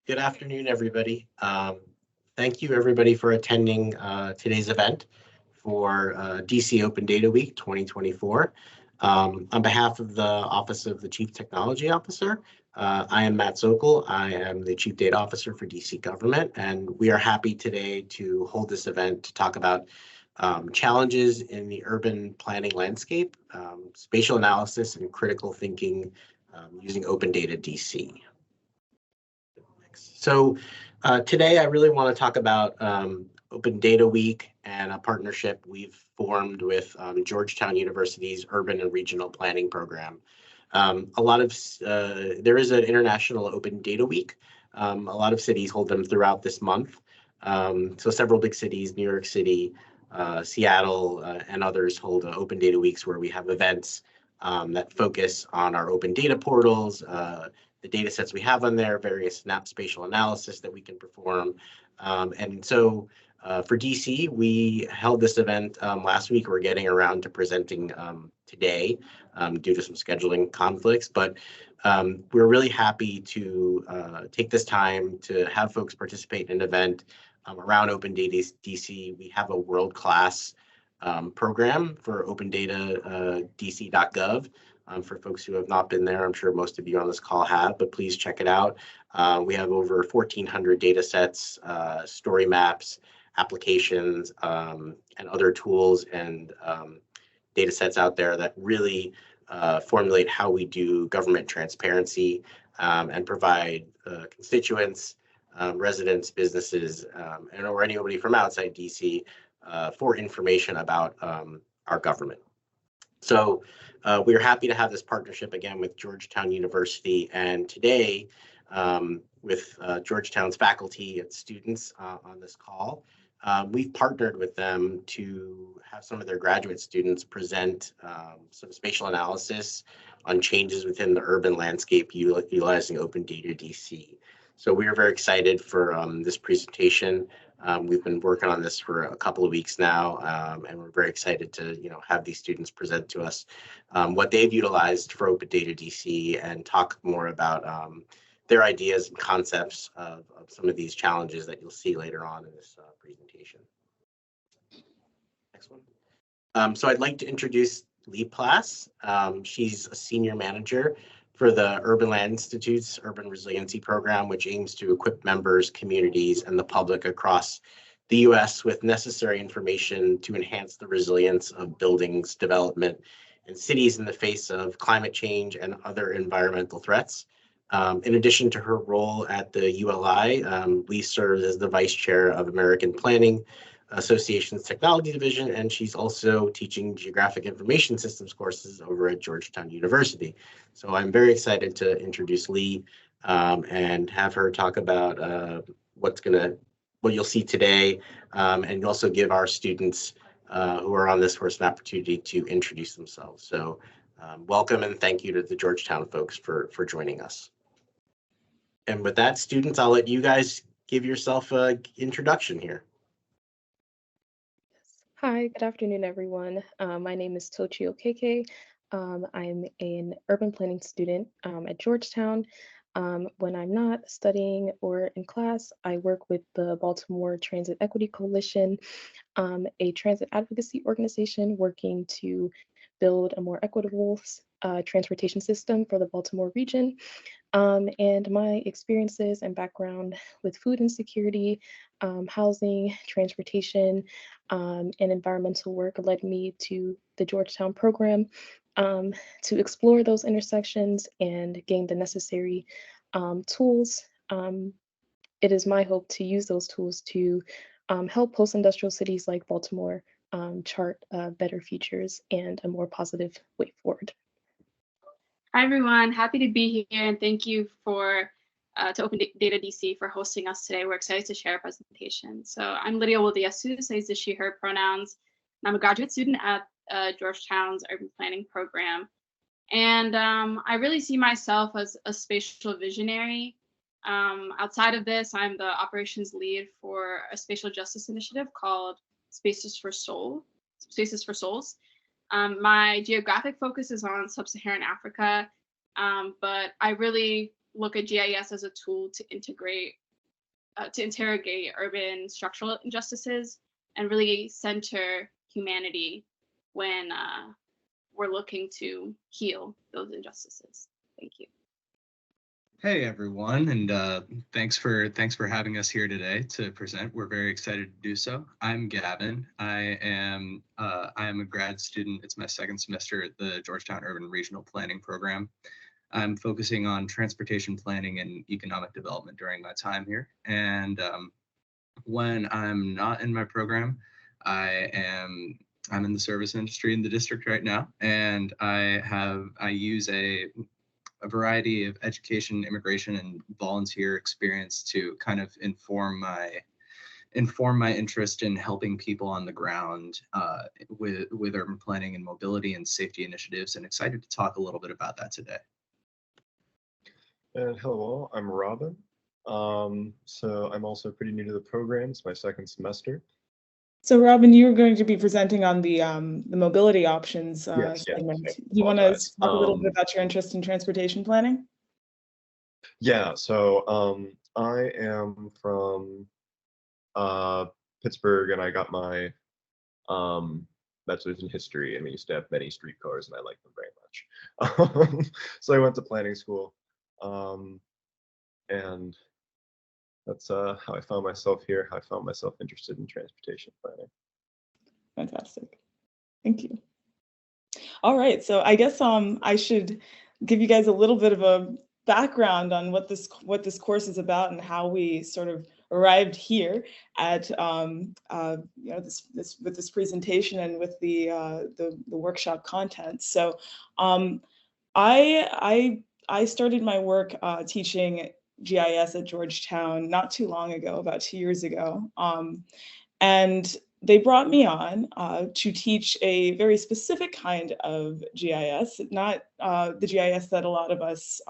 Good afternoon, everybody. Thank you, everybody, for attending today's event for DC Open Data Week 2024. On behalf of the Office of the Chief Technology Officer, I am Matt Sokol. I am the Chief Data Officer for DC Government, and we are happy today to hold this event to talk about challenges in the urban planning landscape, spatial analysis, and critical thinking using Open Data DC. So today I really want to talk about Open Data Week and a partnership we've formed with Georgetown University's Urban and Regional Planning Program. There is an International Open Data Week. A lot of cities hold them throughout this month. So several big cities, New York City, Seattle, and others hold Open Data Weeks where we have events that focus on our open data portals, the data sets we have on there, various spatial analysis that we can perform. And so for DC, we held this event last week. We're getting around to presenting today due to some scheduling conflicts, but we're really happy to take this time to have folks participate in an event around Open Data DC. We have a world-class program for opendata.dc.gov. For folks who have not been there, I'm sure most of you on this call have, but please check it out. We have over 1,400 data sets, story maps, applications, and other tools and data sets out there that really formulate how we do government transparency and provide constituents, residents, businesses, or anybody from outside DC for information about our government. So we are happy to have this partnership again with Georgetown University, and today with Georgetown's faculty and students on this call. We've partnered with them to have some of their graduate students present some spatial analysis on changes within the urban landscape utilizing Open Data DC. So we are very excited for this presentation. We've been working on this for a couple of weeks now, and we're very excited to have these students present to us what they've utilized for Open Data DC and talk more about their ideas and concepts of some of these challenges that you'll see later on in this presentation. Next one. So I'd like to introduce Plass. She's a senior manager for the Urban Land Institute's Urban Resiliency Program, which aims to equip members, communities, and the public across the U.S. with necessary information to enhance the resilience of buildings, development, and cities in the face of climate change and other environmental threats. In addition to her role at the ULI, Lee serves as the Vice Chair of American Planning Association's Technology Division, and she's also teaching Geographic Information Systems courses over at Georgetown University. So I'm very excited to introduce Lee and have her talk about what you'll see today, and also give our students who are on this course an opportunity to introduce themselves. So welcome and thank you to the Georgetown folks for joining us. And with that, students, I'll let you guys give yourself an introduction here. Hi, good afternoon, everyone. My name is Tochi Okeke. I'm an urban planning student at Georgetown. When I'm not studying or in class, I work with the Baltimore Transit Equity Coalition, a transit advocacy organization working to build a more equitable transportation system for the Baltimore region. And my experiences and background with food insecurity, housing, transportation, and environmental work led me to the Georgetown program to explore those intersections and gain the necessary tools. It is my hope to use those tools to help post-industrial cities like Baltimore chart better futures and a more positive way forward. Hi, everyone. Happy to be here, and thank you to Open Data DC for hosting us today. We're excited to share a presentation. So I'm Lydia Woldiasu, I use the she, her pronouns, and I'm a graduate student at Georgetown's Urban Planning Program. And I really see myself as a spatial visionary. Outside of this, I'm the operations lead for a spatial justice initiative called Spaces for Souls. My geographic focus is on sub-Saharan Africa, but I really look at GIS as a tool to interrogate urban structural injustices and really center humanity when we're looking to heal those injustices. Thank you. Hey everyone, and thanks for having us here today to present. We're very excited to do so. I'm Gavin. I am a grad student. It's my second semester at the Georgetown Urban Regional Planning Program. I'm focusing on transportation planning and economic development during my time here. And when I'm not in my program, I'm in the service industry in the district right now, and I use a variety of education, immigration, and volunteer experience to kind of inform my interest in helping people on the ground with urban planning and mobility and safety initiatives, and excited to talk a little bit about that today. And hello all, I'm Robin. So I'm also pretty new to the program. It's my second semester. So Robin, you're going to be presenting on the mobility options Yes, segment. yes, Do you want to talk a little bit Um, about your interest in transportation planning? Yeah, so I am from Pittsburgh, and I got my bachelor's in history, and we used to have many streetcars, and I like them very much. So I went to planning school, and that's how I found myself here, how I found myself interested in transportation planning. Fantastic. Thank you. All right, so I guess I should give you guys a little bit of a background on what this course is about and how we sort of arrived here at with this presentation and with the workshop content. So I started my work teaching GIS at Georgetown not too long ago, about 2 years ago, and they brought me on to teach a very specific kind of GIS, not the GIS that a lot of us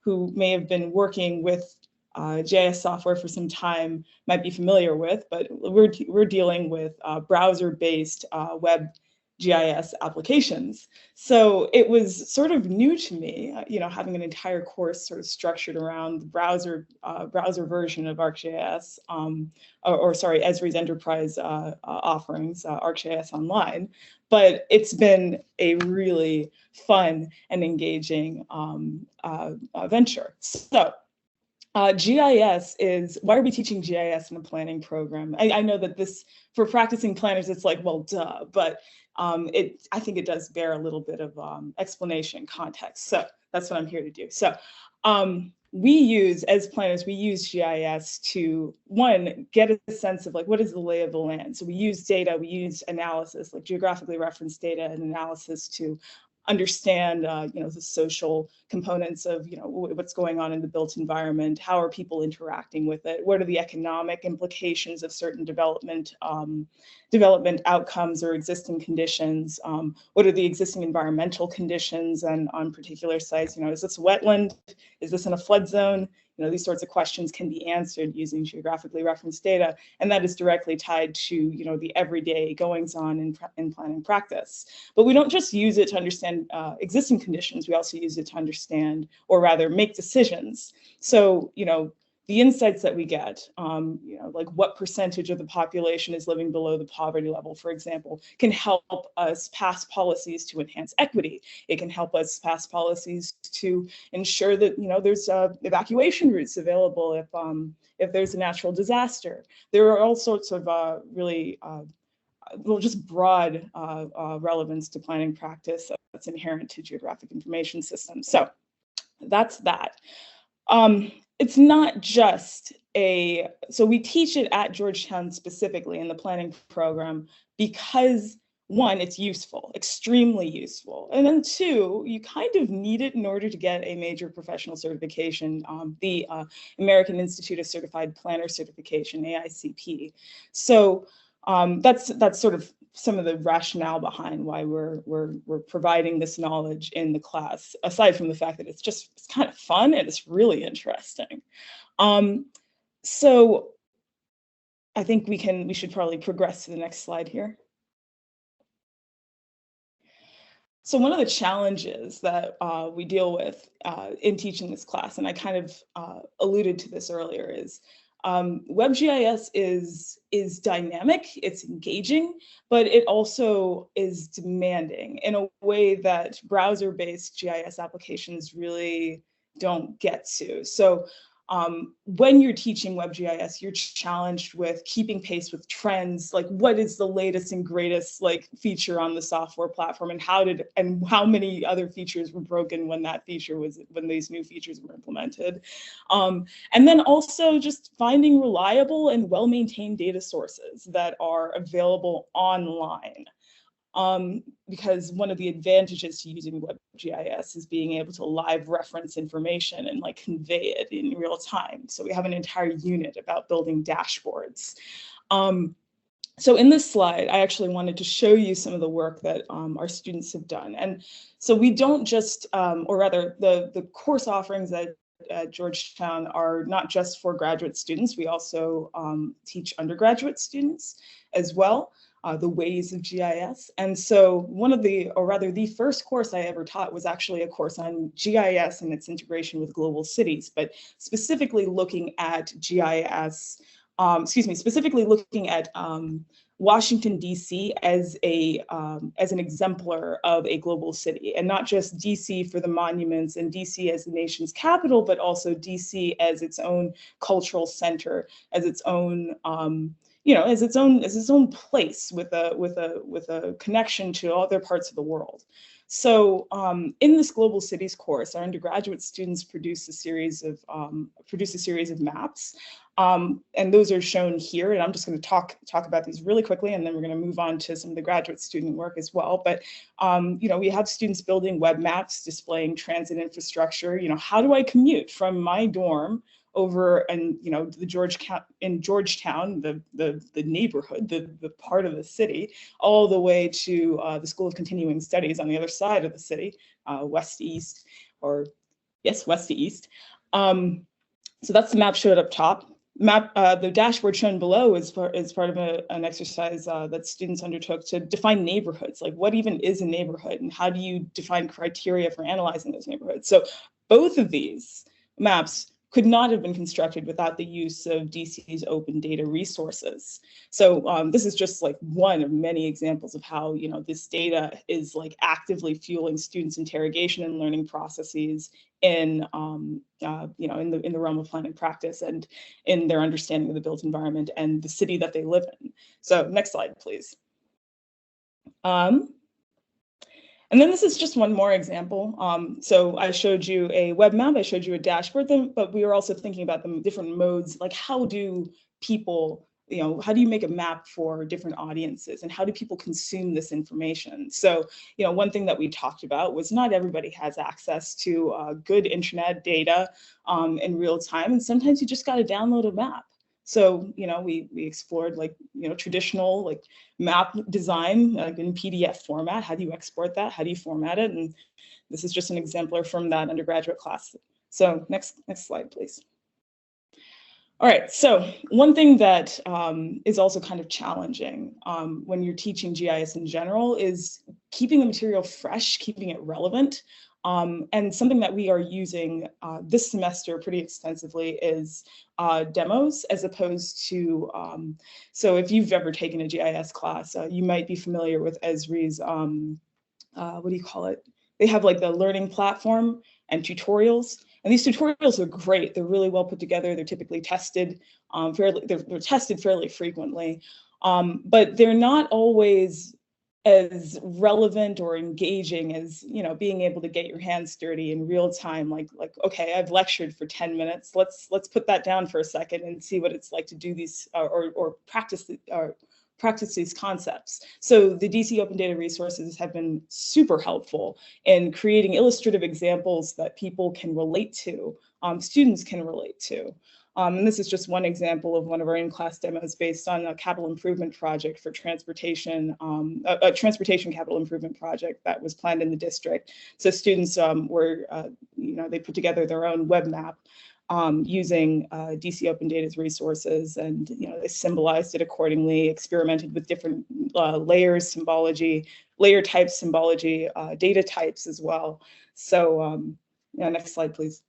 who may have been working with GIS software for some time might be familiar with, but we're dealing with browser-based web GIS applications. So it was sort of new to me, having an entire course sort of structured around the browser version of ArcGIS, or sorry, Esri's enterprise offerings, ArcGIS Online. But it's been a really fun and engaging venture. So GIS is, why are we teaching GIS in a planning program? I know that this, for practicing planners, it's like, well, duh, but I think it does bear a little bit of explanation, context. So that's what I'm here to do. So we use, as planners, we use GIS to, one, get a sense of like, what is the lay of the land? So we use data, we use analysis, like geographically referenced data and analysis to understand, the social components of, what's going on in the built environment. How are people interacting with it? What are the economic implications of certain development outcomes or existing conditions? What are the existing environmental conditions and on particular sites? Is this a wetland? Is this in a flood zone? These sorts of questions can be answered using geographically referenced data, and that is directly tied to, the everyday goings on in planning practice. But we don't just use it to understand existing conditions, we also use it to understand, or rather make decisions. So, the insights that we get, like what percentage of the population is living below the poverty level, for example, can help us pass policies to enhance equity. It can help us pass policies to ensure that, there's evacuation routes available if there's a natural disaster. There are all sorts of really just broad relevance to planning practice that's inherent to geographic information systems. So that's that. It's not just so we teach it at Georgetown specifically in the planning program because, one, it's useful, extremely useful. And then two, you kind of need it in order to get a major professional certification, the American Institute of Certified Planner certification, AICP. So that's sort of some of the rationale behind why we're providing this knowledge in the class, aside from the fact that it's kind of fun and it's really interesting. So I think we should probably progress to the next slide here. So one of the challenges that we deal with in teaching this class, and I kind of alluded to this earlier, is WebGIS is dynamic, it's engaging, but it also is demanding in a way that browser-based GIS applications really don't get to. So when you're teaching WebGIS, you're challenged with keeping pace with trends, like what is the latest and greatest like feature on the software platform, and how many other features were broken when these new features were implemented. And then also just finding reliable and well-maintained data sources that are available online. Because one of the advantages to using WebGIS is being able to live reference information and like convey it in real time. So we have an entire unit about building dashboards. So in this slide, I actually wanted to show you some of the work that our students have done. And so we don't just, or rather the course offerings at Georgetown are not just for graduate students. We also teach undergraduate students as well. The ways of GIS. And so the first course I ever taught was actually a course on GIS and its integration with global cities, but specifically looking at GIS, specifically looking at Washington, DC as an exemplar of a global city, and not just DC for the monuments and DC as the nation's capital, but also DC as its own cultural center, as its own as its own place with a connection to other parts of the world. So in this global cities course, our undergraduate students produce a series of maps, and those are shown here. And I'm just going to talk about these really quickly, and then we're going to move on to some of the graduate student work as well. But we have students building web maps displaying transit infrastructure. How do I commute from my dorm over and the Georgetown, the neighborhood, the part of the city, all the way to the School of Continuing Studies on the other side of the city, west to east, west to east. So that's the map showed up top. The dashboard shown below is part of an exercise that students undertook to define neighborhoods. Like, what even is a neighborhood, and how do you define criteria for analyzing those neighborhoods? So both of these maps could not have been constructed without the use of DC's open data resources. So this is just like one of many examples of how this data is like actively fueling students' interrogation and learning processes in the realm of planning practice and in their understanding of the built environment and the city that they live in. So next slide, please. And then this is just one more example. So I showed you a web map, I showed you a dashboard, but we were also thinking about the different modes, like how do people, how do you make a map for different audiences, and how do people consume this information? So, one thing that we talked about was not everybody has access to good internet data in real time, and sometimes you just got to download a map. So, we explored traditional map design in PDF format. How do you export that? How do you format it? And this is just an exemplar from that undergraduate class. So next slide, please. All right, so one thing that is also kind of challenging when you're teaching GIS in general is keeping the material fresh, keeping it relevant. And something that we are using this semester pretty extensively is demos, as opposed to, so if you've ever taken a GIS class, you might be familiar with Esri's, what do you call it? They have like the learning platform and tutorials. And these tutorials are great. They're really well put together. They're typically tested, they're tested fairly frequently, but they're not always as relevant or engaging as being able to get your hands dirty in real time. Like okay, I've lectured for 10 minutes. Let's put that down for a second and see what it's like to do these or practice these concepts. So the DC Open Data resources have been super helpful in creating illustrative examples that people can relate to, students can relate to. And this is just one example of one of our in-class demos based on a capital improvement project for transportation, a transportation capital improvement project that was planned in the district. So students they put together their own web map using DC Open Data's resources, and they symbolized it accordingly, experimented with different layers, symbology, layer type symbology, data types as well. So next slide, please.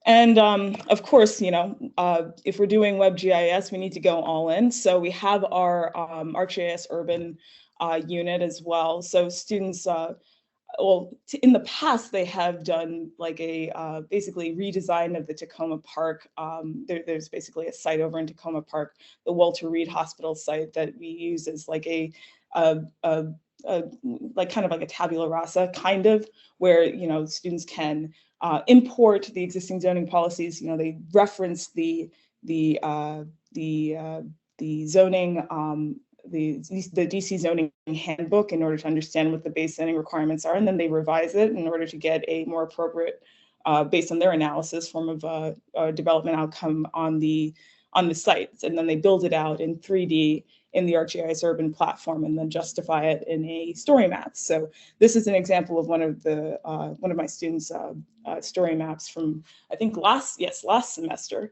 And of course, if we're doing WebGIS, we need to go all in. So we have our ArcGIS Urban unit as well. So students, in the past, they have done like a basically redesign of the Tacoma Park. There's basically a site over in Tacoma Park, the Walter Reed Hospital site, that we use as like like kind of like a tabula rasa kind of, where students can import the existing zoning policies. They reference the zoning, the DC zoning handbook in order to understand what the base zoning requirements are, and then they revise it in order to get a more appropriate, based on their analysis, form of a development outcome on the sites, and then they build it out in 3D in the ArcGIS Urban platform, and then justify it in a story map. So this is an example of one of my students' story maps from, I think last semester,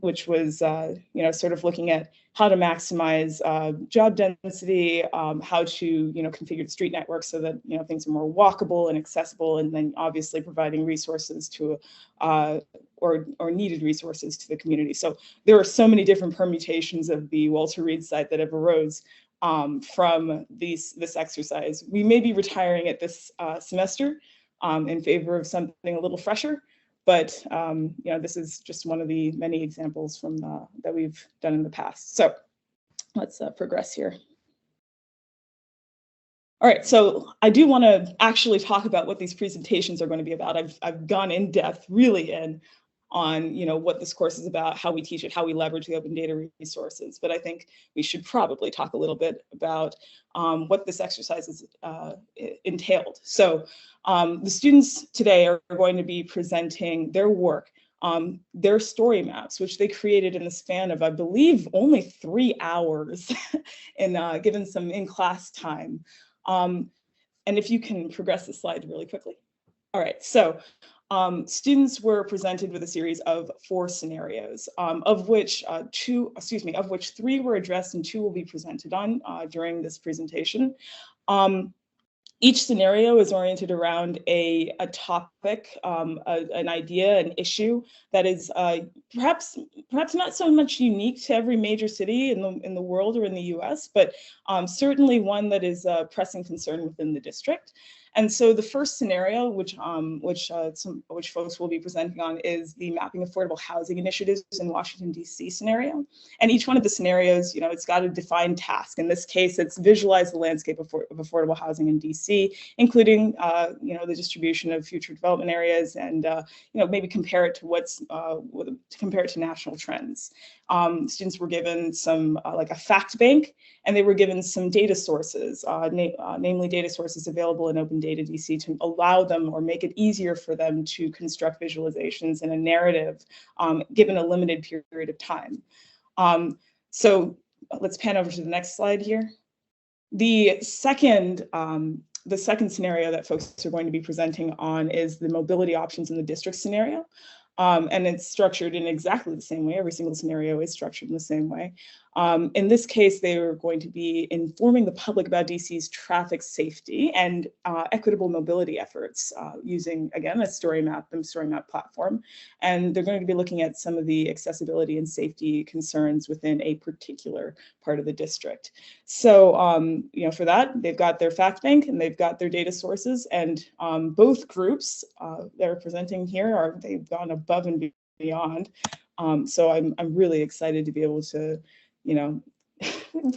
which was sort of looking at how to maximize job density, how to configure the street network so that things are more walkable and accessible, and then obviously providing resources to or needed resources to the community. So there are so many different permutations of the Walter Reed site that have arose from this exercise. We may be retiring at this semester in favor of something a little fresher, but this is just one of the many examples from that we've done in the past. So let's progress here. All right, so I do want to actually talk about what these presentations are going to be about. I've gone in depth, really in, on what this course is about, how we teach it, how we leverage the open data resources. But I think we should probably talk a little bit about what this exercise is entailed. So the students today are going to be presenting their work, their story maps, which they created in the span of, I believe, only 3 hours, and given some in-class time. And if you can progress the slide really quickly. All right, so students were presented with a series of 4 scenarios, of which 3 were addressed and 2 will be presented on during this presentation. Each scenario is oriented around a topic, an idea, an issue that is perhaps not so much unique to every major city in the world or in the US, but certainly one that is a pressing concern within the district. And so the first scenario, which folks will be presenting on, is the Mapping Affordable Housing Initiatives in Washington, D.C. scenario. And each one of the scenarios, it's got a defined task. In this case, it's visualize the landscape of affordable housing in D.C., including, the distribution of future development areas, and maybe compare it to national trends. Students were given some like a fact bank, and they were given some data sources, namely data sources available in Open Data DC, to allow them or make it easier for them to construct visualizations in a narrative given a limited period of time. So let's pan over to the next slide here. The second scenario that folks are going to be presenting on is the mobility options in the district scenario. And it's structured in exactly the same way. Every single scenario is structured in the same way. In this case, they are going to be informing the public about DC's traffic safety and equitable mobility efforts using, again, a story map platform. And they're going to be looking at some of the accessibility and safety concerns within a particular part of the district. So, for that, they've got their fact bank and they've got their data sources, and both groups that are presenting here they've gone above and beyond. So I'm really excited to be able to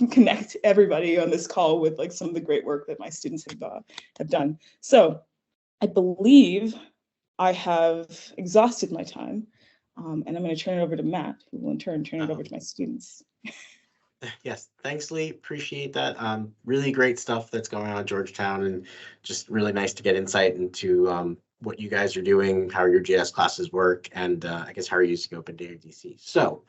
connect everybody on this call with like some of the great work that my students have done. So I believe I have exhausted my time, and I'm going to turn it over to Matt, who will in turn turn it over to my students. Yes, thanks, Lee. Appreciate that. Really great stuff that's going on at Georgetown, and just really nice to get insight into what you guys are doing, how your GIS classes work, and I guess how you're using Open Data DC. So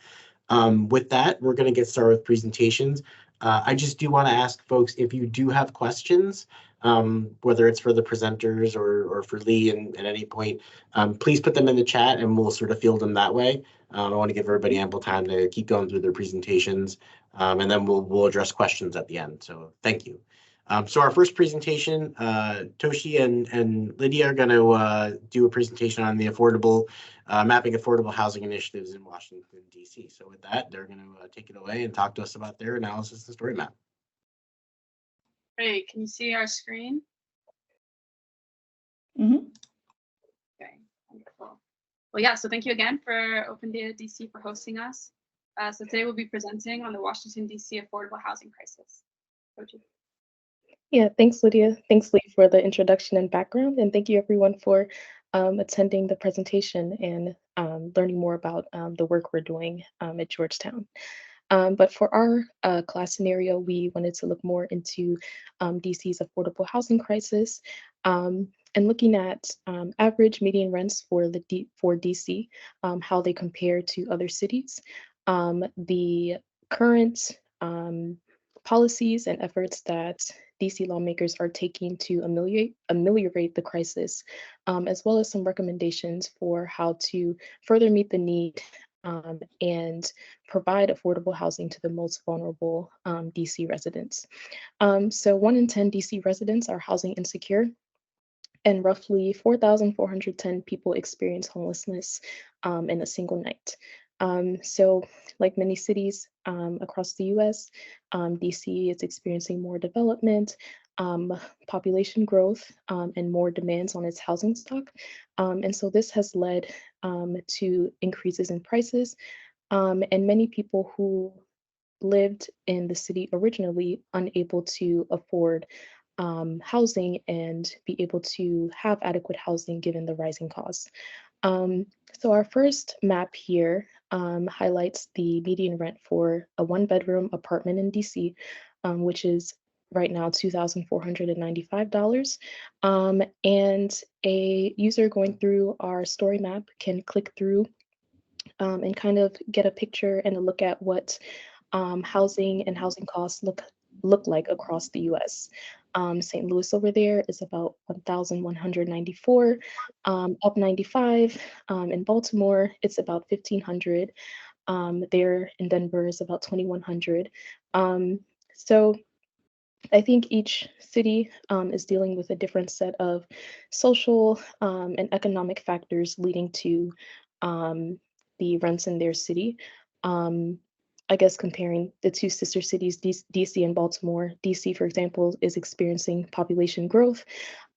with that, we're going to get started with presentations. I just do want to ask folks, if you do have questions, whether it's for the presenters or for Lee at any point, please put them in the chat and we'll sort of field them that way. I want to give everybody ample time to keep going through their presentations, and then we'll address questions at the end. So thank you. So our first presentation, Toshi and Lydia are going to do a presentation on the mapping affordable housing initiatives in Washington, D.C. So with that, they're going to take it away and talk to us about their analysis of the story map. Great. Can you see our screen? Mm-hmm. Okay, wonderful. Well, yeah, so thank you again for Open Data DC for hosting us. So today we'll be presenting on the Washington, D.C. affordable housing crisis. Koji. Yeah, thanks, Lydia. Thanks, Lee, for the introduction and background. And thank you, everyone, for attending the presentation and learning more about the work we're doing at Georgetown. But for our class scenario, we wanted to look more into DC's affordable housing crisis and looking at average median rents for DC, how they compare to other cities, the current policies and efforts that DC lawmakers are taking to ameliorate the crisis, as well as some recommendations for how to further meet the need and provide affordable housing to the most vulnerable DC residents. So 1 in 10 DC residents are housing insecure, and roughly 4,410 people experience homelessness in a single night. So like many cities across the US, DC is experiencing more development, population growth, and more demands on its housing stock. And so this has led to increases in prices, and many people who lived in the city originally unable to afford housing and be able to have adequate housing given the rising costs. So our first map here highlights the median rent for a 1-bedroom apartment in DC, which is right now $2,495. And a user going through our story map can click through and kind of get a picture and a look at what housing and housing costs look like across the US. St. Louis over there is about 1,194, up 95. In Baltimore, it's about 1,500. There in Denver is about 2,100. So I think each city is dealing with a different set of social and economic factors leading to the rents in their city. I guess comparing the two sister cities, DC and Baltimore, DC, for example, is experiencing population growth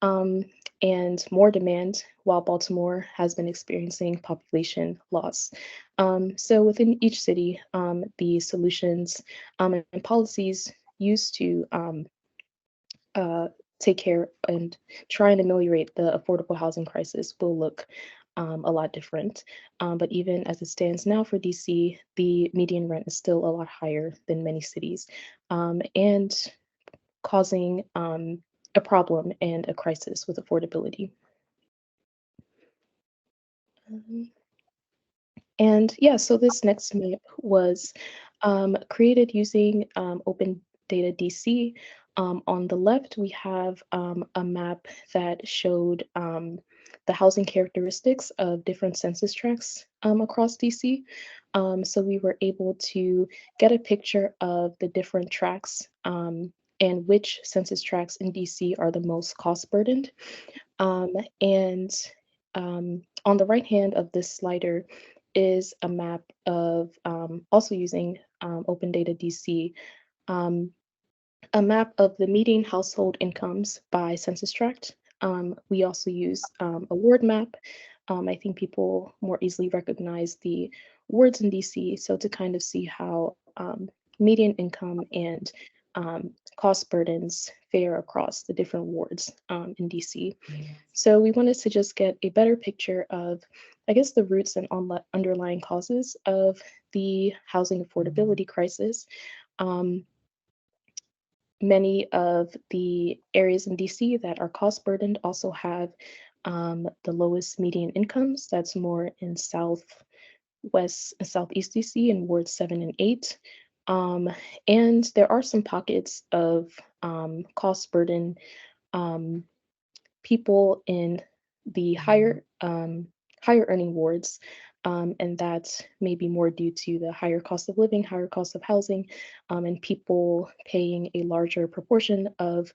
and more demand, while Baltimore has been experiencing population loss. So within each city, the solutions and policies used to take care and try and ameliorate the affordable housing crisis will look a lot different. But even as it stands now for DC, the median rent is still a lot higher than many cities and causing a problem and a crisis with affordability. And yeah, so this next map was created using Open Data DC. On the left, we have a map that showed the housing characteristics of different census tracts across DC. So we were able to get a picture of the different tracts and which census tracts in DC are the most cost burdened. And on the right hand of this slider is a map of also using Open Data DC, a map of the median household incomes by census tract. We also use a ward map. I think people more easily recognize the wards in DC. So to kind of see how median income and cost burdens fare across the different wards in DC. So we wanted to just get a better picture of, I guess, the roots and underlying causes of the housing affordability crisis. Many of the areas in DC that are cost burdened also have the lowest median incomes. That's more in Southwest and Southeast DC in wards 7 and 8. And there are some pockets of cost burden people in the higher earning wards, and that may be more due to the higher cost of living, higher cost of housing, and people paying a larger proportion of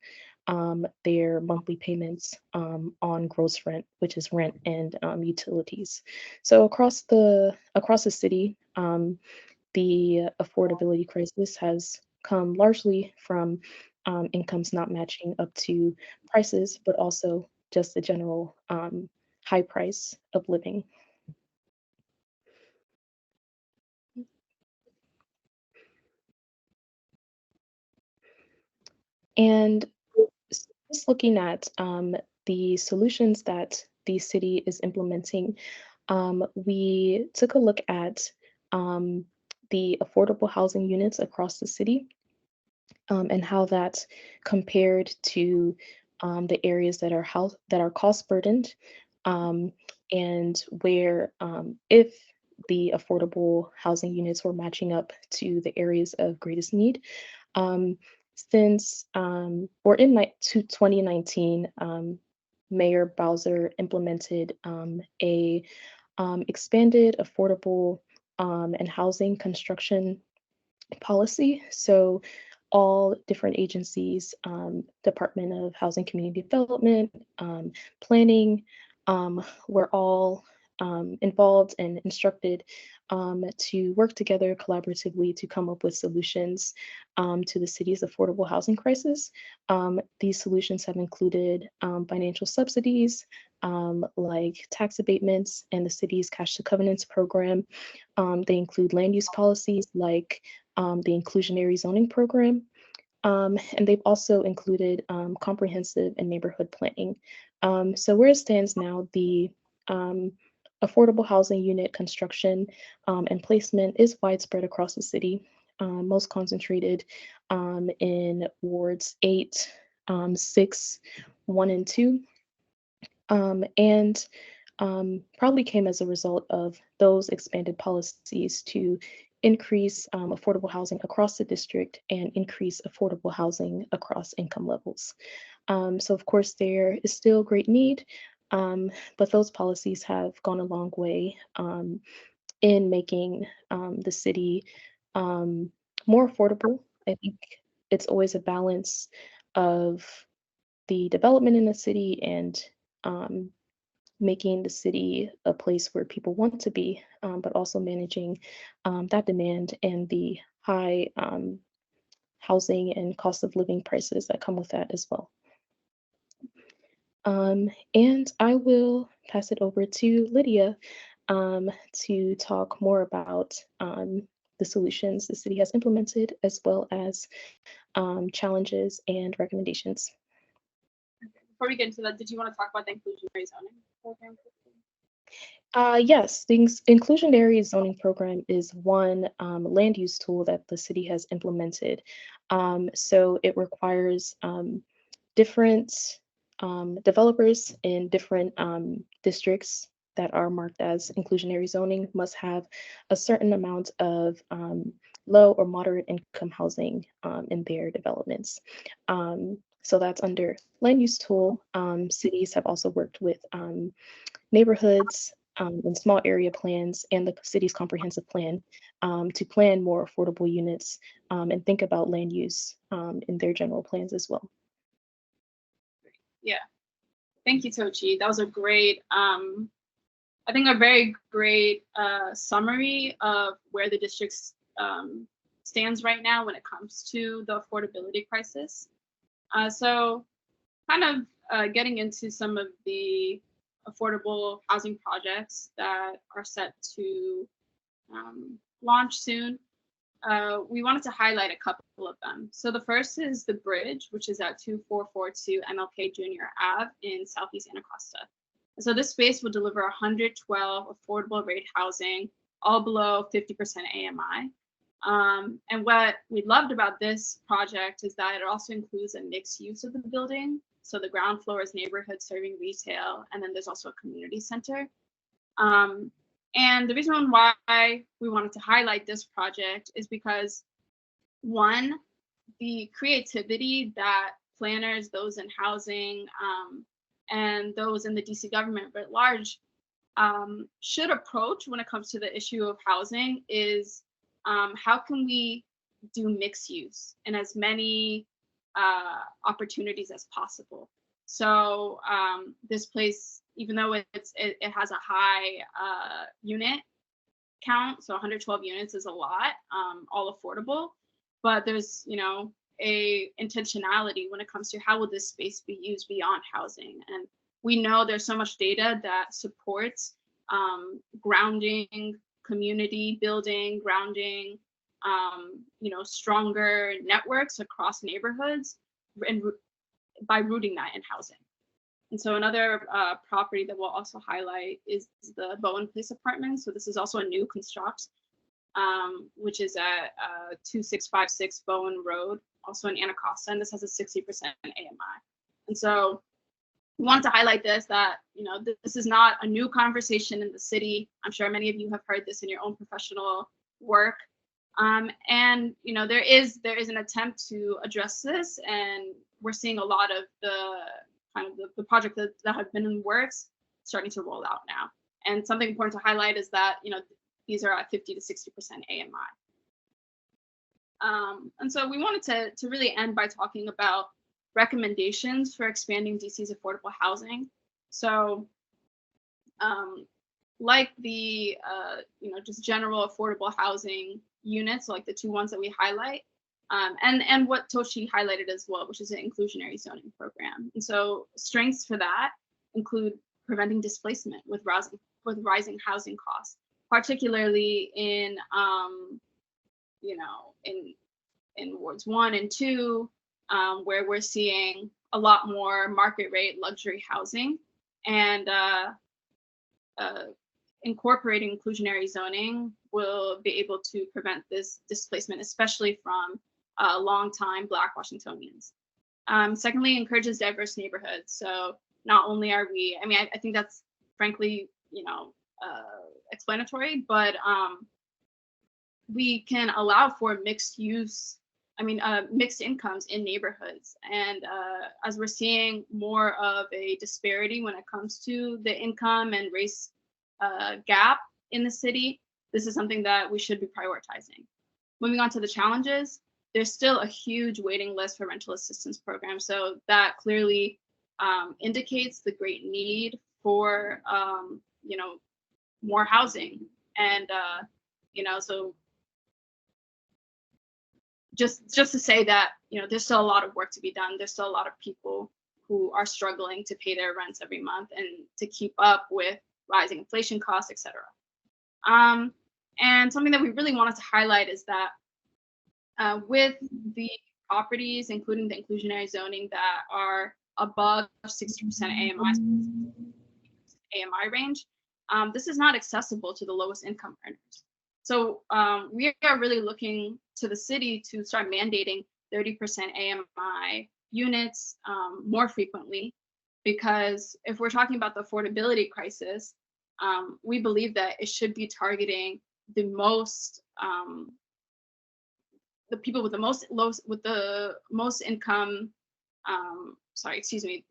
their monthly payments on gross rent, which is rent and utilities. So across the city, the affordability crisis has come largely from incomes not matching up to prices, but also just the general high price of living. And just looking at the solutions that the city is implementing, we took a look at the affordable housing units across the city, and how that compared to the areas that are cost burdened, and where if the affordable housing units were matching up to the areas of greatest need. Since or in 2019, Mayor Bowser implemented a expanded affordable and housing construction policy. So all different agencies, Department of Housing Community Development, Planning, were all involved and instructed to work together collaboratively to come up with solutions to the city's affordable housing crisis. These solutions have included financial subsidies, like tax abatements and the city's cash to covenants program. They include land use policies like the inclusionary zoning program. And they've also included comprehensive and neighborhood planning. So where it stands now, the affordable housing unit construction and placement is widespread across the city, most concentrated in wards 8, 6, 1, and 2. And probably came as a result of those expanded policies to increase affordable housing across the district and increase affordable housing across income levels. So of course there is still great need, but those policies have gone a long way in making the city more affordable. I think it's always a balance of the development in the city and making the city a place where people want to be, but also managing that demand and the high housing and cost of living prices that come with that as well. And I will pass it over to Lydia to talk more about the solutions the city has implemented, as well as challenges and recommendations. Before we get into that, did you want to talk about the inclusionary zoning program? Yes, the inclusionary zoning program is one land use tool that the city has implemented. So it requires different developers in different districts that are marked as inclusionary zoning must have a certain amount of low or moderate income housing in their developments. So that's under land use tool. Cities have also worked with neighborhoods and small area plans and the city's comprehensive plan to plan more affordable units and think about land use in their general plans as well. Yeah, thank you, Tochi. That was a great, I think a very great summary of where the district stands right now when it comes to the affordability crisis. So kind of getting into some of the affordable housing projects that are set to launch soon. We wanted to highlight a couple of them. So the first is the bridge, which is at 2442 MLK Jr. Ave in Southeast Anacostia. So this space will deliver 112 affordable rate housing, all below 50% AMI. And what we loved about this project is that it also includes a mixed use of the building. So the ground floor is neighborhood serving retail, and then there's also a community center. And the reason why we wanted to highlight this project is because, one, the creativity that planners, those in housing, and those in the DC government at large should approach when it comes to the issue of housing is how can we do mixed use in as many opportunities as possible. So this place, even though it has a high unit count, so 112 units is a lot, all affordable, but there's, you know, a intentionality when it comes to how will this space be used beyond housing. And we know there's so much data that supports grounding, community building, grounding, you know, stronger networks across neighborhoods, and by rooting that in housing. And so another property that we'll also highlight is the Bowen Place Apartments. So this is also a new construct, which is at 2656 Bowen Road, also in Anacostia, and this has a 60% AMI. And so we wanted to highlight this, that, you know, this is not a new conversation in the city. I'm sure many of you have heard this in your own professional work. And, you know, there is an attempt to address this, and we're seeing a lot of the kind of the project that have been in works starting to roll out now. And something important to highlight is that, you know, these are at 50 to 60% AMI. And so we wanted to really end by talking about recommendations for expanding DC's affordable housing. So like the, you know, just general affordable housing units, like the two ones that we highlight, and what Tochi highlighted as well, which is an inclusionary zoning program. And so strengths for that include preventing displacement with rising housing costs, particularly in, you know, in wards 1 and 2, where we're seeing a lot more market rate luxury housing, and incorporating inclusionary zoning will be able to prevent this displacement, especially from long-time Black Washingtonians. Secondly, encourages diverse neighborhoods. So not only are we, I mean, I think that's frankly, you know, explanatory, but we can allow for mixed use, mixed incomes in neighborhoods. And as we're seeing more of a disparity when it comes to the income and race gap in the city, this is something that we should be prioritizing. Moving on to the challenges, there's still a huge waiting list for rental assistance programs. So that clearly indicates the great need for, you know, more housing. And, you know, so just to say that, you know, there's still a lot of work to be done. There's still a lot of people who are struggling to pay their rents every month and to keep up with rising inflation costs, et cetera. And something that we really wanted to highlight is that with the properties, including the inclusionary zoning that are above 60% AMI range, this is not accessible to the lowest income earners. So we are really looking to the city to start mandating 30% AMI units more frequently, because if we're talking about the affordability crisis, we believe that it should be targeting the most, the people with the most income,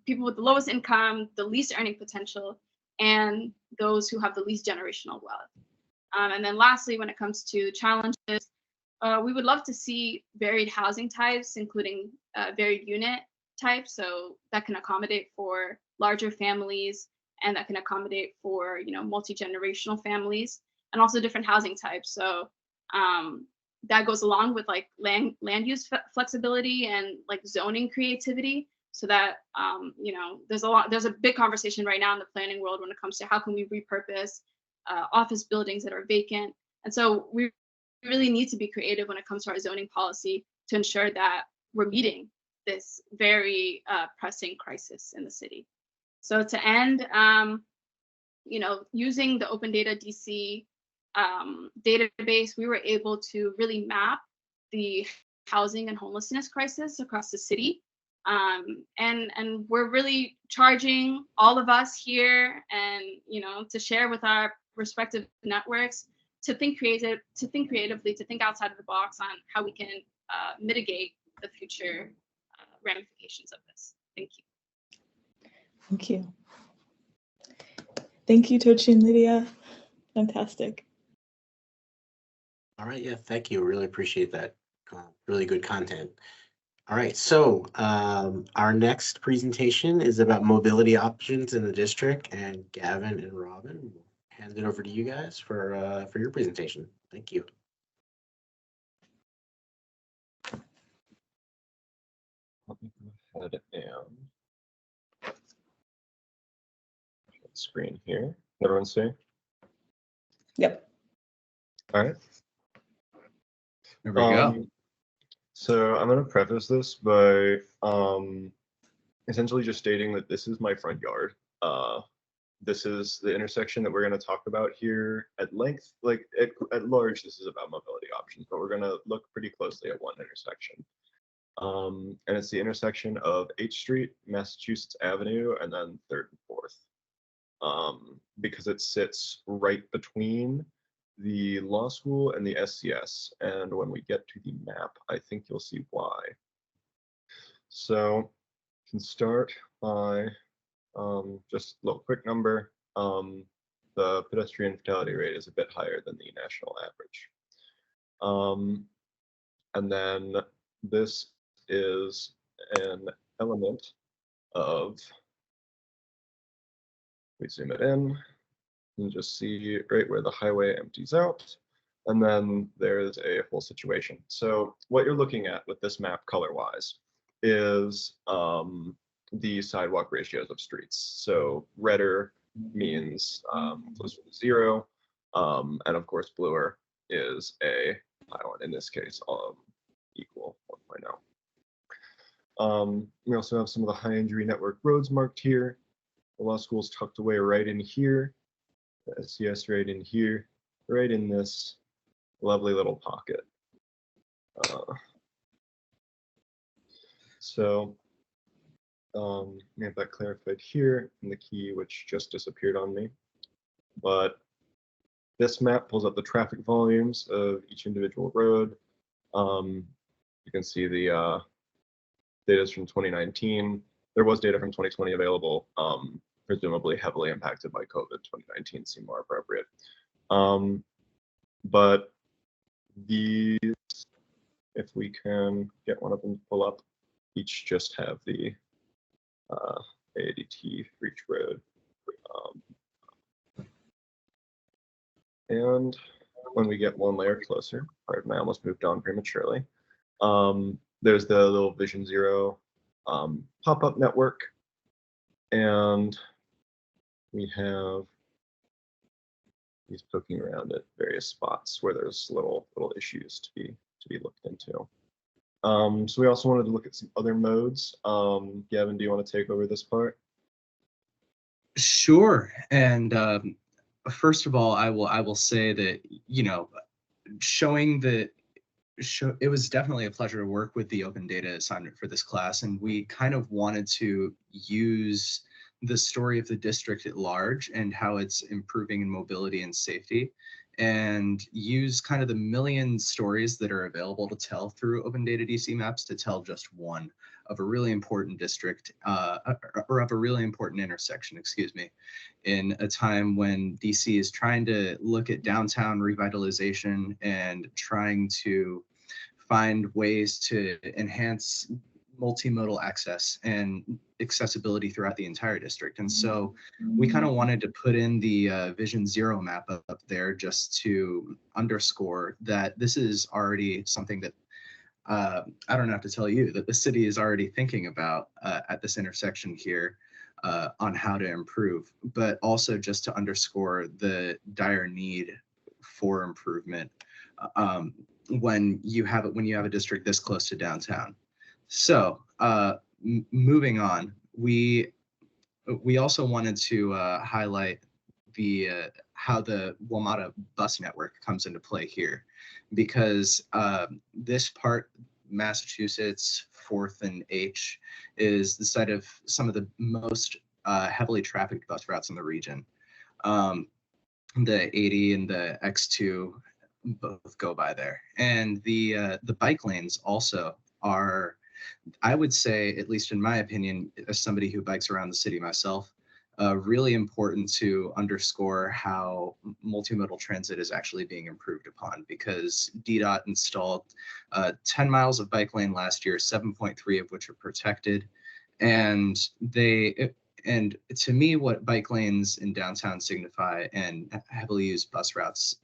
people with the lowest income, the least earning potential, and those who have the least generational wealth. And then lastly, when it comes to challenges, we would love to see varied housing types, including varied unit types, so that can accommodate for larger families and that can accommodate for, you know, multi-generational families, and also different housing types. So that goes along with like land use flexibility and like zoning creativity, so that you know, there's a big conversation right now in the planning world when it comes to how can we repurpose office buildings that are vacant. And so we really need to be creative when it comes to our zoning policy to ensure that we're meeting this very pressing crisis in the city. So to end, you know, using the Open Data DC database, we were able to really map the housing and homelessness crisis across the city. And we're really charging all of us here, and, you know, to share with our respective networks, to think creatively, to think outside of the box on how we can mitigate the future ramifications of this. Thank you. Thank you. Thank you, Tochi and Lydia. Fantastic. All right, yeah, thank you. Really appreciate that. Really good content. All right, so our next presentation is about mobility options in the district, and Gavin and Robin will hand it over to you guys for your presentation. Thank you. Let me go ahead and share the screen here. Everyone see? Yep. All right. There we go. So I'm going to preface this by essentially just stating that this is my front yard. This is the intersection that we're going to talk about here at length. Like at large, this is about mobility options, but we're going to look pretty closely at one intersection. And it's the intersection of 8th Street, Massachusetts Avenue, and then 3rd and 4th. Because it sits right between the law school and the SCS. And when we get to the map, I think you'll see why. So can start by just a little quick number. The pedestrian fatality rate is a bit higher than the national average. And then this is an element of, we zoom it in, and just see right where the highway empties out. And then there's a whole situation. So what you're looking at with this map color-wise is the sidewalk ratios of streets. So redder means closer to 0. And of course, bluer is a high one, in this case, equal 1.0. We also have some of the high injury network roads marked here. The law school's tucked away right in here. The SCS right in here, right in this lovely little pocket. So we have that clarified here in the key, which just disappeared on me. But this map pulls up the traffic volumes of each individual road. You can see the data is from 2019. There was data from 2020 available, presumably heavily impacted by COVID. 2019 seemed more appropriate. But these, if we can get one of them to pull up, each just have the AADT for each road. And when we get one layer closer, pardon, I almost moved on prematurely. There's the little Vision Zero pop-up network, and we have these poking around at various spots where there's little issues to be looked into. So we also wanted to look at some other modes. Gavin, do you want to take over this part? Sure. And first of all, I will say that, you know, it was definitely a pleasure to work with the open data assignment for this class, and we kind of wanted to use the story of the district at large and how it's improving in mobility and safety, and use kind of the million stories that are available to tell through open data DC maps to tell just one of a really important district, or of a really important intersection, excuse me, in a time when DC is trying to look at downtown revitalization and trying to find ways to enhance multimodal access and accessibility throughout the entire district. And so we kind of wanted to put in the Vision Zero map up there just to underscore that this is already something that I don't have to tell you that the city is already thinking about at this intersection here on how to improve, but also just to underscore the dire need for improvement when you have a district this close to downtown. So moving on, we also wanted to highlight how the WMATA bus network comes into play here, because this part, Massachusetts 4th and H, is the site of some of the most heavily trafficked bus routes in the region. The 80 and the X2 both go by there, and the bike lanes also are I would say, at least in my opinion, as somebody who bikes around the city myself, really important to underscore how multimodal transit is actually being improved upon, because DDOT installed 10 miles of bike lane last year, 7.3 of which are protected. And to me, what bike lanes in downtown signify, and heavily used bus routes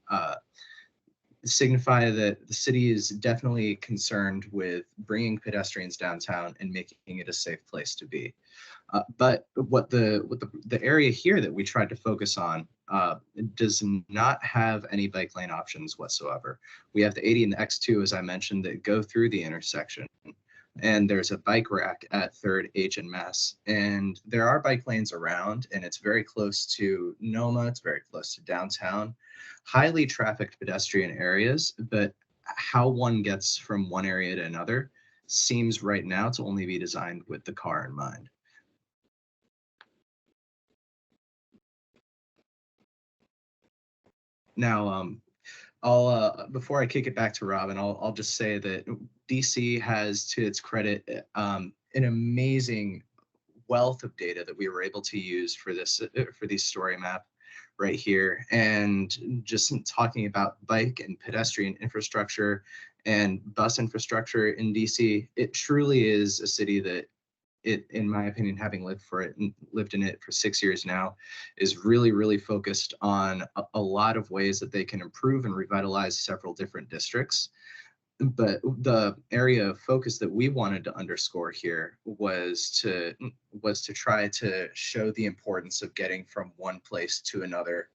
signify, that the city is definitely concerned with bringing pedestrians downtown and making it a safe place to be. But what the area here that we tried to focus on does not have any bike lane options whatsoever. We have the 80 and the X2, as I mentioned, that go through the intersection. And there's a bike rack at 3rd H and Mass. And there are bike lanes around, and it's very close to Noma. It's very close to downtown. Highly trafficked pedestrian areas, but how one gets from one area to another seems right now to only be designed with the car in mind. Now, I'll before I kick it back to Robin, I'll just say that DC has, to its credit, an amazing wealth of data that we were able to use for these story map right here. And just talking about bike and pedestrian infrastructure and bus infrastructure in DC, it truly is a city that, in my opinion, having lived in it for 6 years now, is really, really focused on a lot of ways that they can improve and revitalize several different districts. But the area of focus that we wanted to underscore here was to try to show the importance of getting from one place to another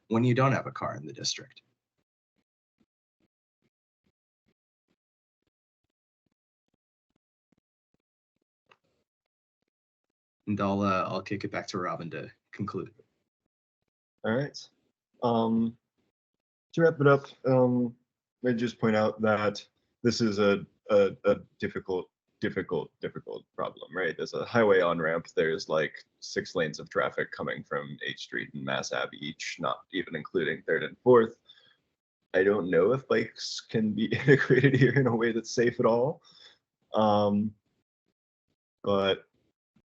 when you don't have a car in the district. And I'll kick it back to Robin to conclude. All right. To wrap it up, I just point out that this is a difficult problem, right? There's a highway on ramp. There's like 6 lanes of traffic coming from H Street and Mass Ave each, not even including 3rd and 4th. I don't know if bikes can be integrated here in a way that's safe at all. But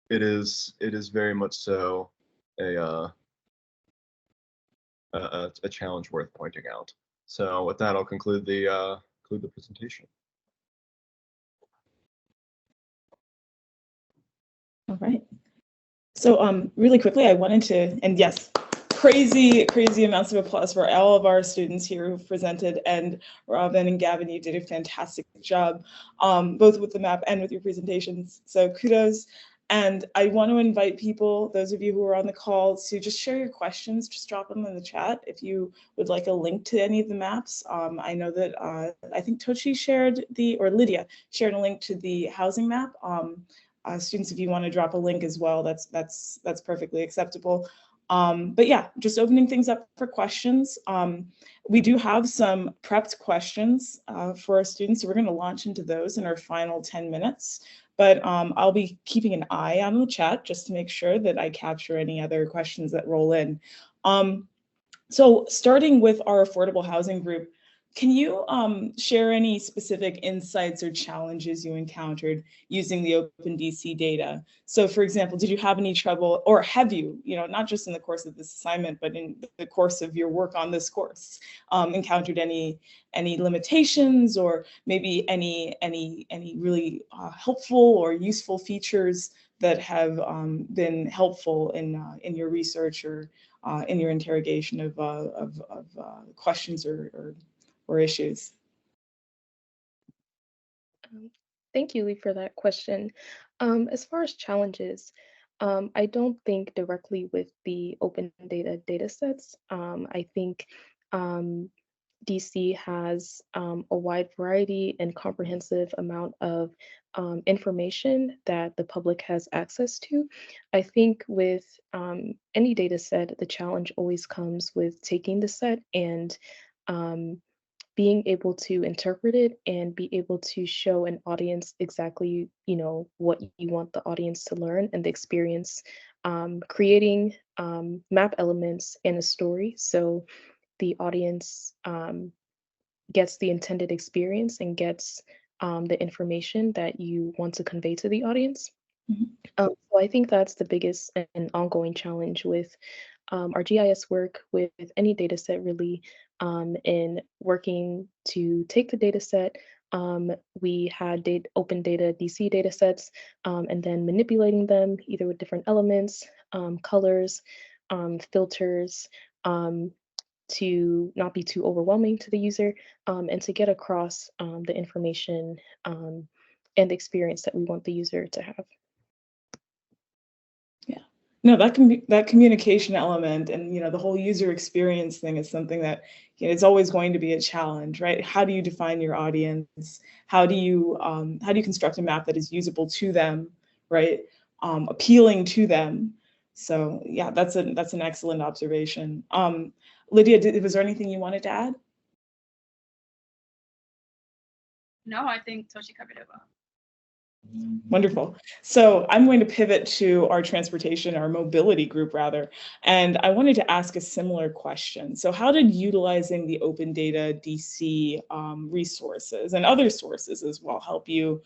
it is very much so a challenge worth pointing out. So with that, I'll conclude the presentation. All right. So really quickly, I wanted to, and yes, crazy amounts of applause for all of our students here who presented, and Robin and Gavin, you did a fantastic job, both with the map and with your presentations. So kudos. And I want to invite people, those of you who are on the call, to just share your questions, just drop them in the chat if you would like a link to any of the maps. I know that I think Tochi shared or Lydia shared a link to the housing map. Students, if you want to drop a link as well, that's perfectly acceptable. But yeah, just opening things up for questions. We do have some prepped questions for our students, so we're going to launch into those in our final 10 minutes. But I'll be keeping an eye on the chat just to make sure that I capture any other questions that roll in. So starting with our affordable housing group, can you share any specific insights or challenges you encountered using the OpenDC data? So for example, did you have any trouble, or have you, not just in the course of this assignment, but in the course of your work on this course, encountered any limitations, or maybe any really helpful or useful features that have been helpful in your research or in your interrogation of questions or issues? Thank you, Lee, for that question. As far as challenges, I don't think directly with the open data sets. I think DC has a wide variety and comprehensive amount of information that the public has access to. I think with any data set, the challenge always comes with taking the set and being able to interpret it and be able to show an audience exactly, what you want the audience to learn and the experience, creating map elements in a story so the audience gets the intended experience and gets the information that you want to convey to the audience. Mhm. So I think that's the biggest and ongoing challenge with our GIS work, with any data set really, in working to take the data set. We had open data DC data sets, and then manipulating them either with different elements, colors, filters, um, to not be too overwhelming to the user, and to get across the information and the experience that we want the user to have. Yeah. No, that communication element and the whole user experience thing is something that it's always going to be a challenge, right? How do you define your audience? How do you construct a map that is usable to them, right? Appealing to them. So yeah, that's an excellent observation. Lydia, was there anything you wanted to add? No, I think Toshi covered it well. Wonderful. So I'm going to pivot to our mobility group rather, and I wanted to ask a similar question. So how did utilizing the open data DC resources and other sources as well help you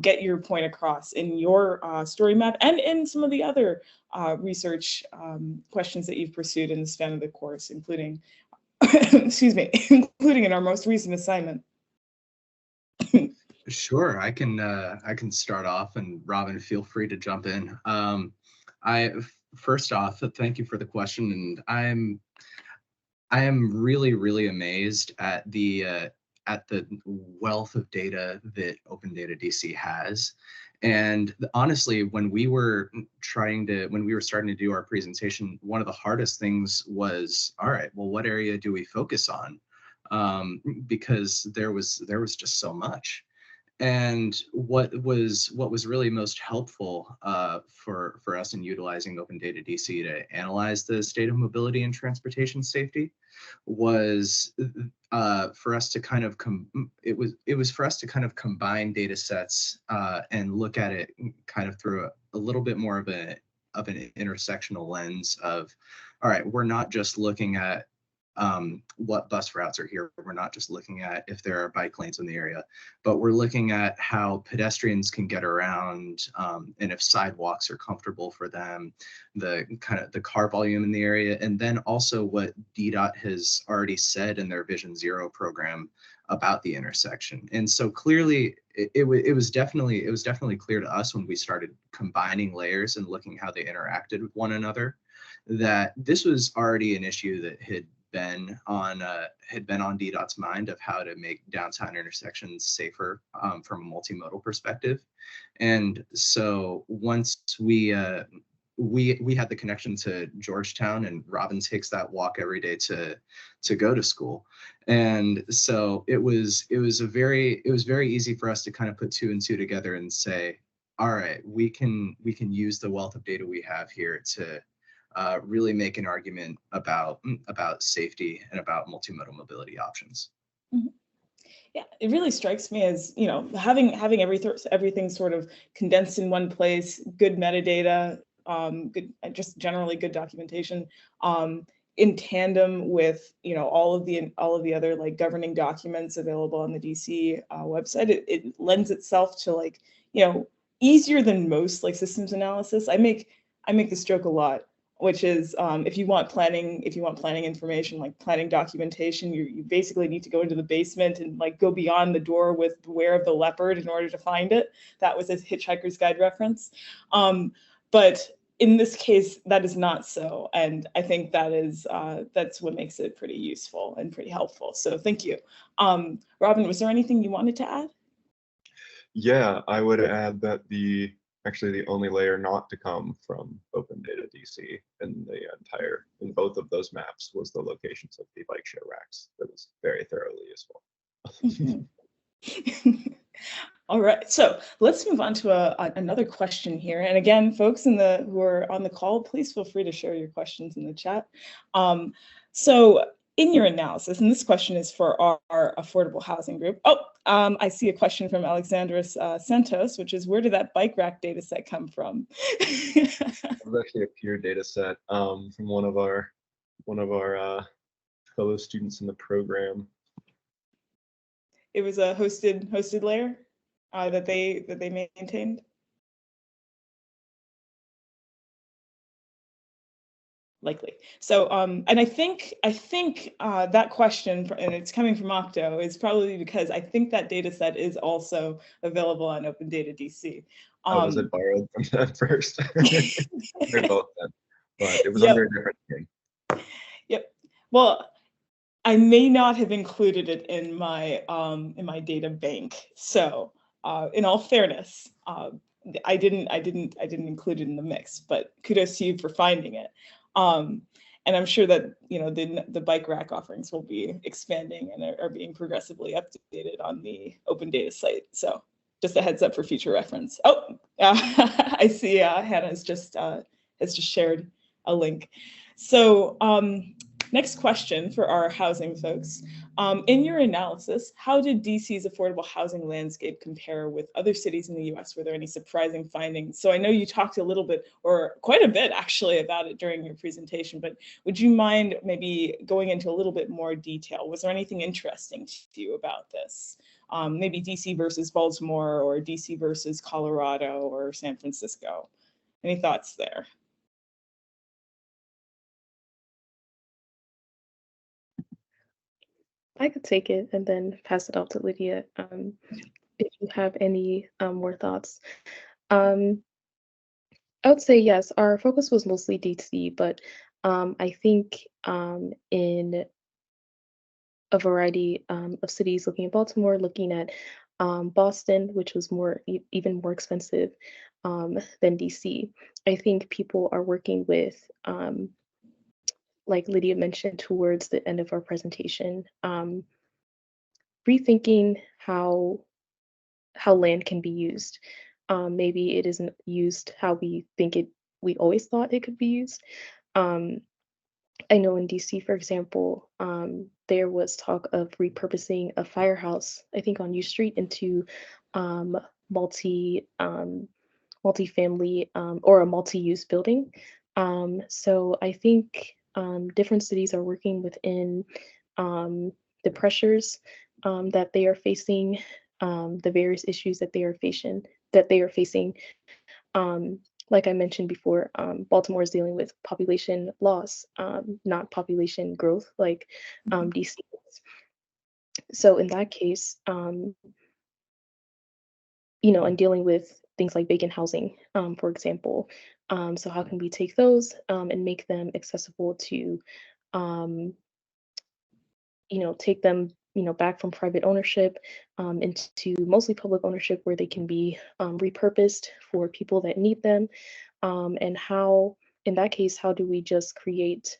get your point across in your story map and in some of the other research questions that you've pursued in the span of the course, including, excuse me, including in our most recent assignment? Sure, I can start off, and Robin, feel free to jump in. First off, thank you for the question, and I am really amazed at the wealth of data that Open Data DC has. And honestly, when we were starting to do our presentation, one of the hardest things was, all right, well, what area do we focus on? Because there was just so much. And what was really most helpful for us in utilizing Open Data DC to analyze the state of mobility and transportation safety was for us to kind of for us to kind of combine data sets and look at it kind of through a little bit more of an intersectional lens of, all right, we're not just looking at what bus routes are here. We're not just looking at if there are bike lanes in the area, but we're looking at how pedestrians can get around and if sidewalks are comfortable for them, the kind of the car volume in the area, and then also what DDOT has already said in their Vision Zero program about the intersection. And so clearly it was definitely clear to us when we started combining layers and looking how they interacted with one another, that this was already an issue that had been on DDOT's mind of how to make downtown intersections safer from a multimodal perspective. And so once we had the connection to Georgetown, and Robin takes that walk every day to go to school, and so it was very easy for us to kind of put two and two together and say, all right, we can use the wealth of data we have here to really make an argument about safety and about multimodal mobility options. Mm-hmm. Yeah, it really strikes me as, having everything sort of condensed in one place, good metadata, good, just generally good documentation, in tandem with, all of the other like governing documents available on the DC website. It lends itself to like, easier than most like systems analysis. I make this joke a lot, which is if you want planning information, like planning documentation, you basically need to go into the basement and like go beyond the door with Beware of the Leopard in order to find it. That was a Hitchhiker's Guide reference. But in this case, that is not so. And I think that's what makes it pretty useful and pretty helpful. So thank you. Robin, was there anything you wanted to add? Yeah, I would add that actually the only layer not to come from Open Data DC in both of those maps was the locations of the bike share racks. That was very thoroughly useful. All right, so let's move on to another question here. And again, folks who are on the call, please feel free to share your questions in the chat. So in your analysis, and this question is for our affordable housing group. I see a question from Alexandros Santos, which is, where did that bike rack data set come from? It was actually a peer data set from one of our fellow students in the program. It was a hosted layer? that they maintained? Likely. So, and I think that question, and it's coming from Octo, is probably because I think that data set is also available on Open Data DC. Was it borrowed from them first? They're both them, but it was Yep. under a different name. Yep. Well, I may not have included it in my data bank. So, in all fairness, I didn't include it in the mix. But kudos to you for finding it. And I'm sure that the bike rack offerings will be expanding and are being progressively updated on the open data site. So just a heads up for future reference. Oh, I see Hannah has just shared a link. So next question for our housing folks. In your analysis, how did DC's affordable housing landscape compare with other cities in the US? Were there any surprising findings? So I know you talked a little bit, or quite a bit actually, about it during your presentation, but would you mind maybe going into a little bit more detail? Was there anything interesting to you about this? Maybe DC versus Baltimore, or DC versus Colorado or San Francisco? Any thoughts there? I could take it and then pass it off to Lydia if you have any more thoughts. I would say yes, our focus was mostly DC, but I think in a variety of cities, looking at Baltimore, looking at Boston, which was even more expensive than DC. I think people are working with, like Lydia mentioned towards the end of our presentation, rethinking how land can be used. Maybe it isn't used how we always thought it could be used. I know in DC, for example, there was talk of repurposing a firehouse, I think on U Street, into multi multi-family or a multi-use building. So I think different cities are working within the pressures that they are facing, the various issues that they are facing. Like I mentioned before, Baltimore is dealing with population loss, not population growth like DC is. So in that case, and dealing with things like vacant housing, for example. So how can we take those and make them accessible to, take them, back from private ownership into mostly public ownership where they can be repurposed for people that need them. And how, in that case, how do we just create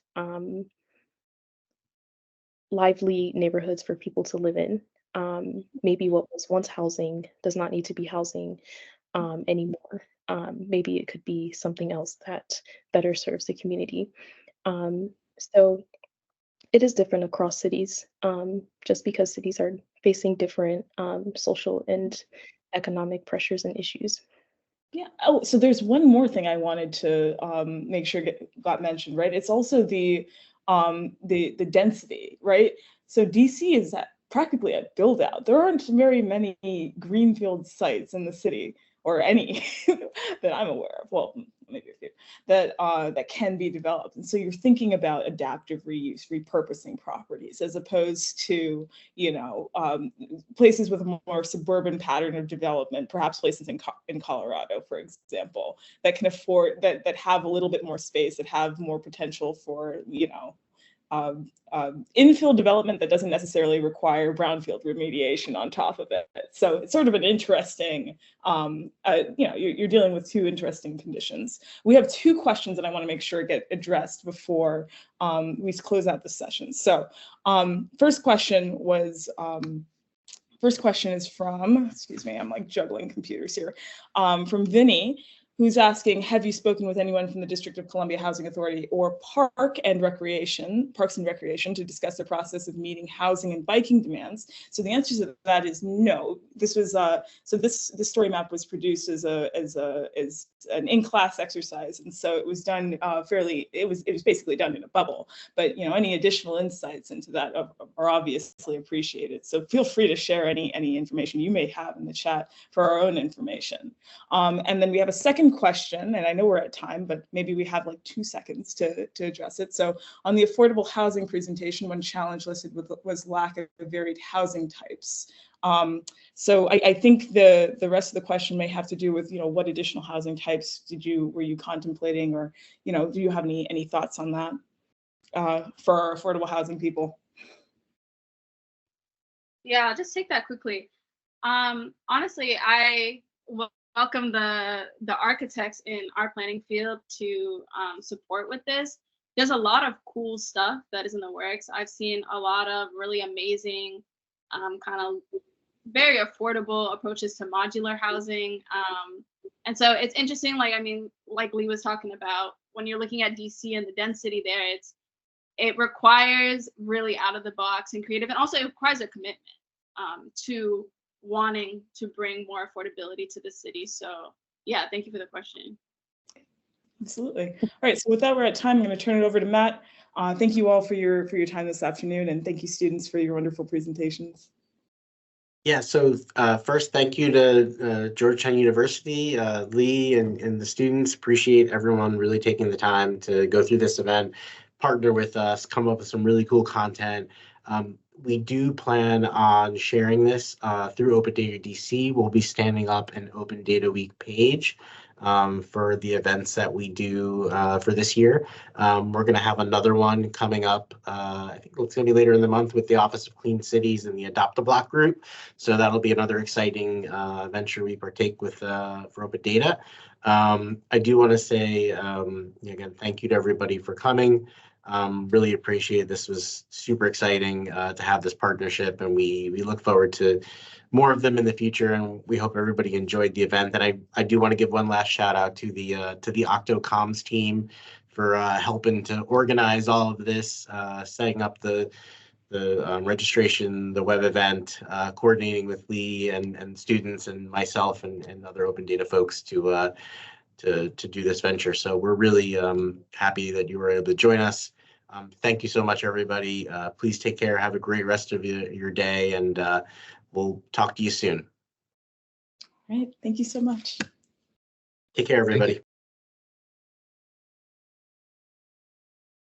lively neighborhoods for people to live in? Maybe what was once housing does not need to be housing anymore. Maybe it could be something else that better serves the community. So it is different across cities, just because cities are facing different social and economic pressures and issues. Yeah. Oh, so there's one more thing I wanted to make sure got mentioned, right? It's also the density, right? So DC is practically at build out. There aren't very many greenfield sites in the city, or any that I'm aware of. Well, maybe a few that can be developed. And so you're thinking about adaptive reuse, repurposing properties, as opposed to places with a more suburban pattern of development, perhaps places in Colorado, for example, that can afford that have a little bit more space, that have more potential for infill development that doesn't necessarily require brownfield remediation on top of it. So it's sort of an interesting, you're dealing with two interesting conditions. We have two questions that I want to make sure get addressed before we close out the session. So first question is from, excuse me, I'm like juggling computers here, from Vinny. who's asking, have you spoken with anyone from the District of Columbia Housing Authority or Parks and Recreation to discuss the process of meeting housing and biking demands? So the answer to that is no. This was this story map was produced as an in-class exercise, and so it was done it was basically done in a bubble. But any additional insights into that are obviously appreciated. So feel free to share any information you may have in the chat for our own information. And then we have a second question, and I know we're at time, but maybe we have like 2 seconds to address it. So on the affordable housing presentation, one challenge listed was lack of varied housing types. So I think the rest of the question may have to do with, what additional housing types were you contemplating, or, do you have any thoughts on that for our affordable housing people? Yeah, I'll just take that quickly. Honestly, I welcome the architects in our planning field to support with this. There's a lot of cool stuff that is in the works. I've seen a lot of really amazing kind of very affordable approaches to modular housing. And so it's interesting, like Lee was talking about, when you're looking at DC and the density there, it requires really out of the box and creative, and also it requires a commitment to wanting to bring more affordability to the city. So yeah, thank you for the question. Absolutely. All right, so with that, we're at time. I'm going to turn it over to Matt. Thank you all for your time this afternoon, and thank you, students, for your wonderful presentations. Yeah, so first, thank you to Georgetown University, Lee, and the students. Appreciate everyone really taking the time to go through this event, partner with us, come up with some really cool content. We do plan on sharing this through Open Data DC. We'll be standing up an Open Data Week page for the events that we do for this year. We're going to have another one coming up. I think it's going to be later in the month with the Office of Clean Cities and the Adopt-A-Block group. So that'll be another exciting venture we partake with for Open Data. I do want to say, again, thank you to everybody for coming. Really appreciate it. This was super exciting to have this partnership, and we look forward to more of them in the future, and we hope everybody enjoyed the event. And I do want to give one last shout out to the OctoComms team for helping to organize all of this, setting up the registration, the web event, coordinating with Lee and students and myself and other open data folks to do this venture. So we're really happy that you were able to join us. Thank you so much, everybody. Please take care. Have a great rest of your day, and we'll talk to you soon. All right. Thank you so much. Take care, everybody.